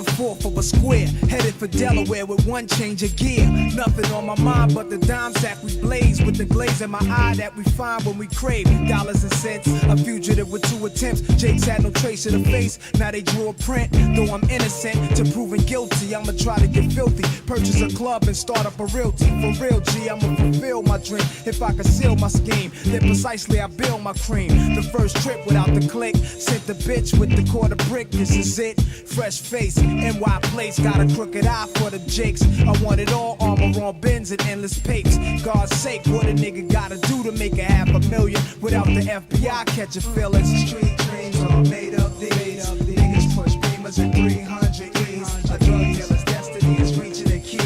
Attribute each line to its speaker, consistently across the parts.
Speaker 1: 1/4 of a square, headed for Delaware with one change of gear. Nothing on my mind but the dime sack we blaze, with the glaze in my eye that we find when we crave dollars and cents. A fugitive with 2 attempts. Jake's had no trace of the face, now they drew a print. Though I'm innocent to proving guilty, I'ma try to get filthy, purchase a club and start up a realty. For real, G, I'ma fulfill my dream. If I conceal my scheme, then precisely I build my cream. The first trip without the click, sent the bitch with the quarter brick. This is it, fresh face, NY place, got a crooked eye for the Jakes. I want it all, armor on bins and endless papes. God's sake, what a nigga gotta do to make a $500,000 without the FBI catch a feelings. Street dreams are made up these. Niggas push beamers at 300 E's. A drug dealer's destiny is reaching the key.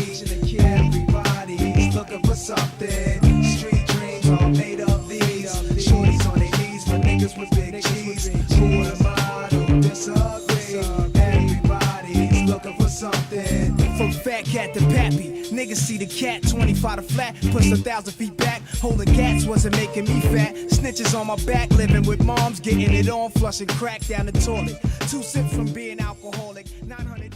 Speaker 1: Everybody's looking for something. Street dreams are made up these. Shorties on their knees for niggas with big G's. Who am I to disagree? Everybody's looking for something. From fat cat to pappy, niggas see the cat 25 to flat, push 1,000 feet back. Holding cats wasn't making me fat. Snitches on my back, living with moms, getting it on, flushing crack down the toilet. 2 sips from being alcoholic. 900.